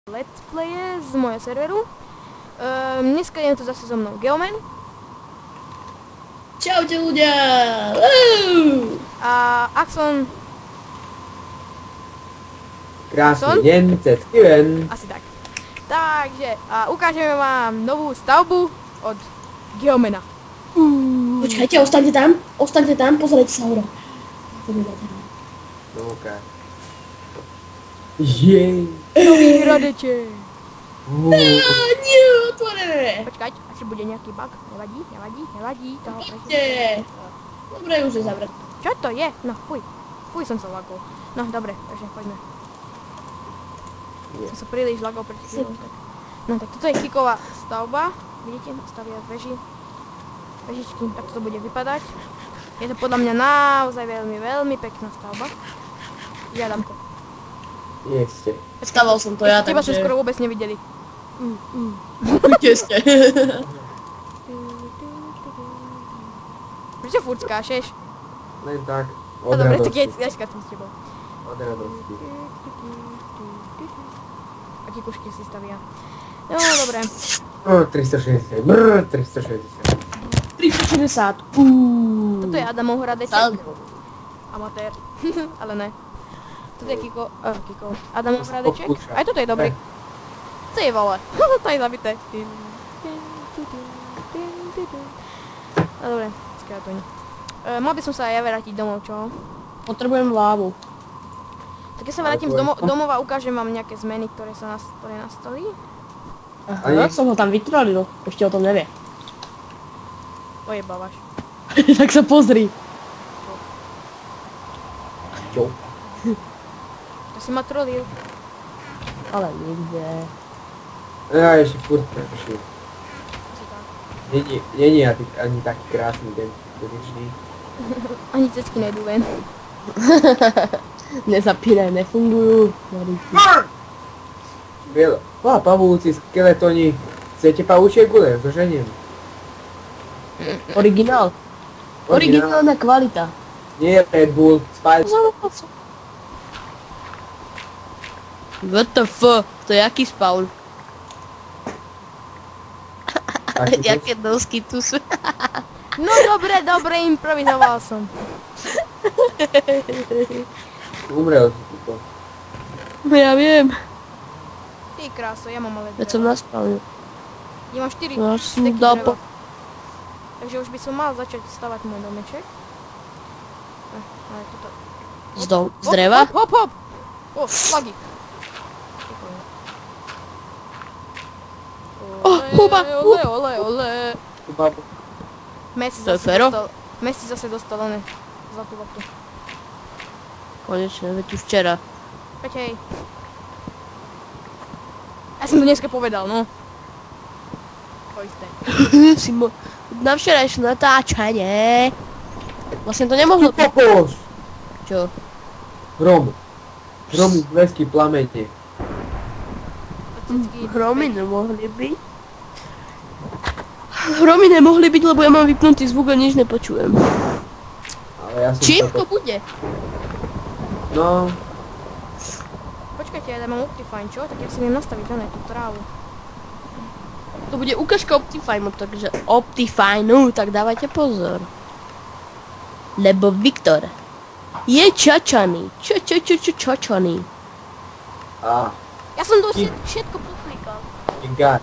Let's playe z mojho serveru. Dneska je tu zase so mnou Geoman. Čaute ľudia! A Axon. Krásny deň, cecky ven. Asi tak. Takže, a ukážeme vám novú stavbu od Geomana. Počkajte, ostaňte tam, pozrite sa hore. No okej. Jej. Nový hradeče. Nie, otvorené! Počkať, asi bude nejaký bug. Nevadí. Toho Nie. Dobre, už je zavreté. Čo to je? No, fuj som sa lagol. No, dobre, takže poďme. Som sa príliš lagol pred chvíľou. No, tak toto je kiková stavba. Vidíte, stavia vežičky, tak to bude vypadať. Je to podľa mňa naozaj veľmi pekná stavba. Ja dám to. Jeste. Staval som to ja, Teba sme takže... skoro vôbec nevideli. Kde ste? Prečo furt skášeš? Len tak. No Od dobre, tak radosti. ja skáčem s tebou. Od radosti. A kikušky si stavia. No, dobre. 360. Brr, 360. 360. Toto je Adamov hradeček. Amatér. Ale ne. Toto je Kiko. Adamov hradeček. Aj toto je dobrý. Ty vole. To je zabité. No dobre, skrátoň. Mal by som sa aj ja vrátiť domov, čo? Potrebujem lávu. Tak ja sa vrátim z domov a ukážem vám nejaké zmeny, ktoré nastali. Aha, som ho tam vytrolil. Ešte o tom nevie. Ojebávaš. Tak sa pozri. Čo? To si ma trolil. Ale nikde. Ja ešte furt pretuším. Asi tak. Není ani taký krásny deň. Konečný. Ani cecky nejdu ven. Nezapínaj, nefungujú. Biel. Pavúci, skeletoni. Chcete pavúčie gule? Zoženiem. Originál. Originálna kvalita. Nie Red Bull. Spáť. What the fuck? To je jaký spawn? Jaké dosky tu sú? No dobre, improvizoval som. Umrel si tuto. No ja viem. Ty kráso, ja mám ale Veď som drevo. na spawne. Ja mám 4 No, som steky dal dreva. Takže už by som mal začať stavať môj domeček. Ale toto... Z dreva? Hop! O, lagy. Huba! Ole. Babu. To je féro? Messi zase dostal oné zlatú loptu. Konečne, veď už včera. Veď hej. Ja som to dneska povedal, no. To isté. Si na včerajšie natáčanie. Vlastne to nemohlo... Kokos! Čo? Hrom. Hromy, blesky, plamene. Hromy nemohli byť? Hromy nemohli byť, lebo ja mám vypnutý zvuk a nič nepočujem. Ale ja som Čím toto... to bude? No, Počkajte, ja mám Optifine, čo? Tak ja si viem nastaviť oné tú trávu. To bude ukážka Optifine, takže Optifine, tak dávajte pozor. Lebo Viktor je čačaný. Čačaný. a, Ja som to všetko poklikal. God.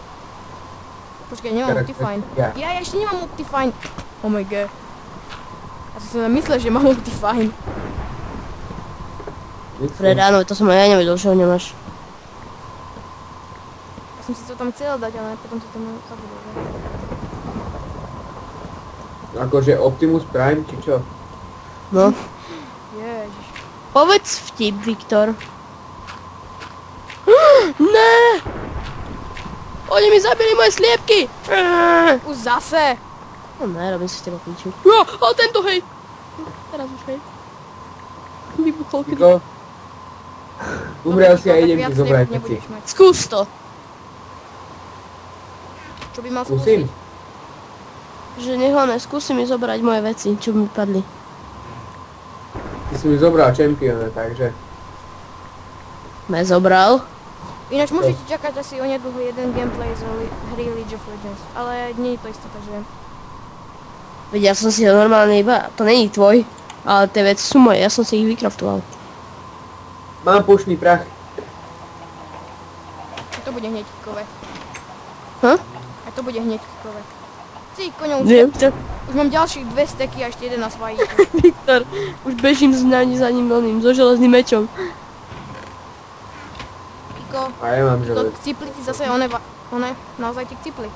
Počkaj, nemám Optifine. Ja. Ja ešte nemám Optifine. Oh my god. Ja som si myslel, že mám Optifine. Pre ráno, to som aj ja nevedel, že ho nemáš. Ja som si to tam chcel dať, ale potom to tam zabudol. Akože Optimus Prime, či čo? No. Ježiš. Povedz vtip, Viktor. Ne! Oni mi zabili moje sliepky! Už zase. No ne, robím si s teba píču. Jo, ale tento hej! Teraz už hej. Vybuchol kedy. Tiko? Umrel si a Tak idem viac ti zobrať veci. nebudeš mať. Skús to! Čo by mal Skúsim? skúsiť? Že nech ho neskúsi mi zobrať moje veci, čo mi padli. Ty si mi zobral čempiona, takže... Me zobral. Ináč môžete čakať asi onedlho jeden gameplay z hry League of Legends, ale nie je to istota, že... Veď ja som si ho normálne iba, to není tvoj, ale tie veci sú moje, ja som si ich vykraftoval. Mám pušný prach. To bude hneď kikové. Ha? A to bude hneď kikové. Ty koňou, Viem to. už mám ďalších 2 steky a ešte jeden na svajíku. Viktor, už bežím za ním oným, so železným mečom. Kiko, A ja mám to želez. cipli ti zase one naozaj ti cipli.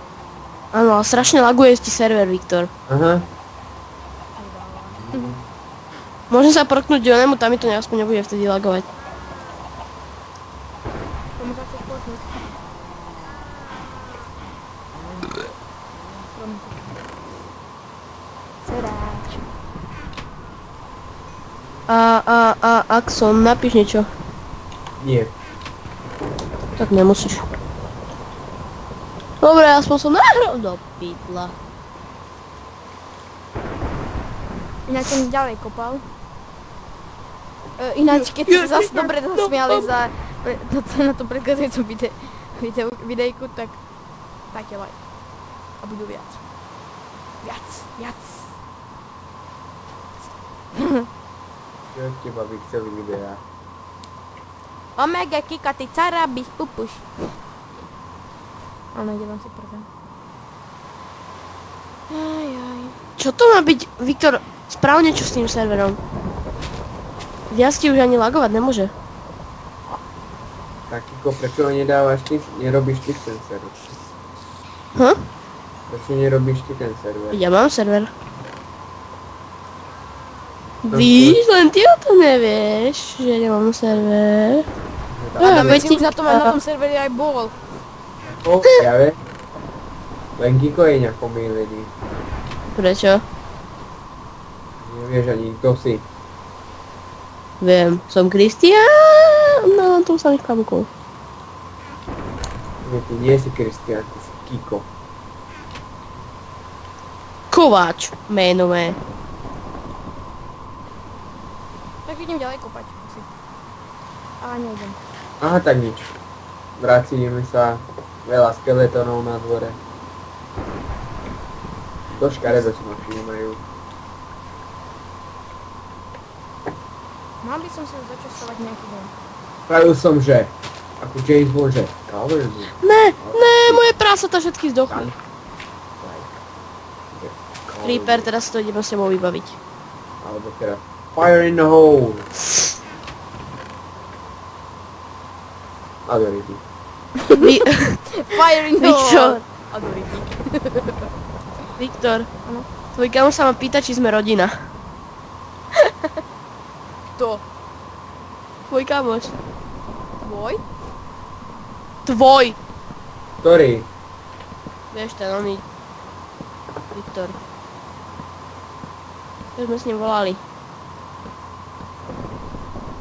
Áno, ale strašne laguje ti server, Viktor. Aha. Môžem sa proknúť do onému, tam mi to aspoň nebude vtedy lagovať. Tomu sa chceš porknúť. Seráč. Axon, napíš niečo. Nie. Tak nemusíš. Dobre, aspoň som nahral do pýtla. Ináč som ďalej kopal. Ináč, keď ste sa zase dobre zasmiali na to predchádzajúcom videjku, tak dajte like. A budú viac. Viac. Čo od teba by chceli videá? Omega Kika, ty cara bych pupuš. Ale nedelám si prvé. Ajaj. Čo to má byť, Viktor? Správ niečo s tým serverom. Viac ti už ani lagovať nemôže. Tak Kiko, prečo ho nedávaš ty, nerobíš ty ten server? Prečo nerobíš ty ten server? Ja mám server. Víš, len ty o to nevieš, že nemám server. Adam, veď si už na tom serveri aj bol. Ja viem. Len Kiko je nejak pomýlený. Prečo? Nevieš ani kto si. Viem, som Kristián, no tu samých klabukov. Ty nie si Kristián, ty si Kiko. Kováč, menové. Tak idem ďalej kopať. Asi. Ale nejdem. Aha, tak nič. Vracíme sa. Veľa skeletónov na dvore. To škaredo si ma všímajú. Mal by som si už začastovať nejaký dom. Spravil som, že ako James Bond, že cover me. Ne, moje prásata všetky zdochli. Creeper, teraz to ideme s tebou vybaviť. Alebo teda fire in the hole. Adority. Fire in the Viktor. hole. Adority. Viktor, Áno. tvoj kamoš sa ma pýta, či sme rodina. Kto? Tvoj kamoš. Tvoj? Tvoj! Ktorý? Vieš, ten oný... Viktor. Keď sme s ním volali.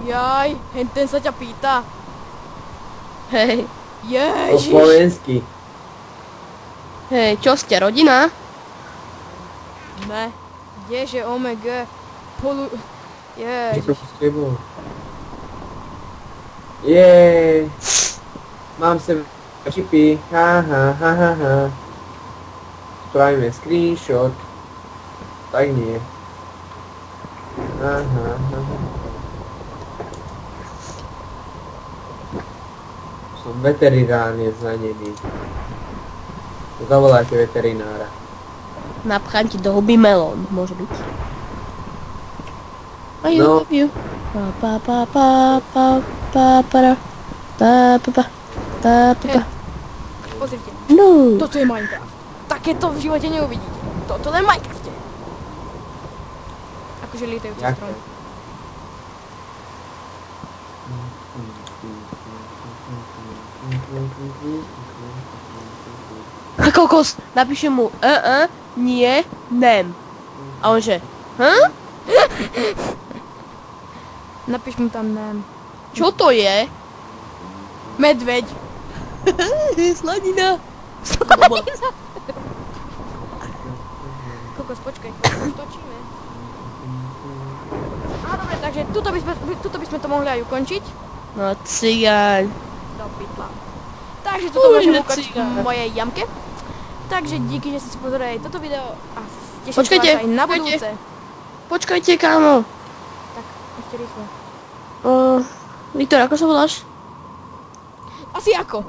Jaj, ten sa ťa pýta. Hej, Po Ježiš. slovensky. hej, čo ste, rodina? Ne. Kdeže, omega. Čo Ježiš. s tebou? Jeee. Mám sem čipy. Ha. Spravíme screenshot. Tak nie. Aha. Som veterinárne zranený. Zavolajte veterinára. Napchám ti do huby melón, môže byť. I No. love you. Pa pa pa pa pa para. Pa pa pa pa pa pa. Pozrite. No. Toto je Minecraft. Takéto v živote neuvidíte. Toto je Minecraft. Akože lietajúce Jak? stromy. A kokos, napíšem mu nie, nem. A on že, Napíš mu tam nem. čo to je? Medveď. Slanina. Kokos, počkaj, už točíme. Á, dobre, takže tuto by sme to mohli aj ukončiť. No cigáň. do pytla. Takže toto môžem Ujde, ukázať cigár. v mojej jamke. Takže díky, že ste si pozerali toto video a teším sa Počkajte, vás aj na počkajte. budúce. Počkajte, kámo. Tak, ešte rýchlo. Viktor, ako sa voláš? Asi ako?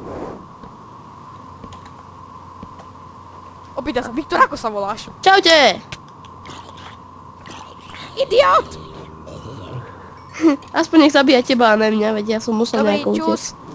Opýta sa, Viktor, ako sa voláš? Čaute. Idiot! Aspoň nech zabíja teba a ne mňa, veď ja som musel Dobrý, nejako čus. utiecť.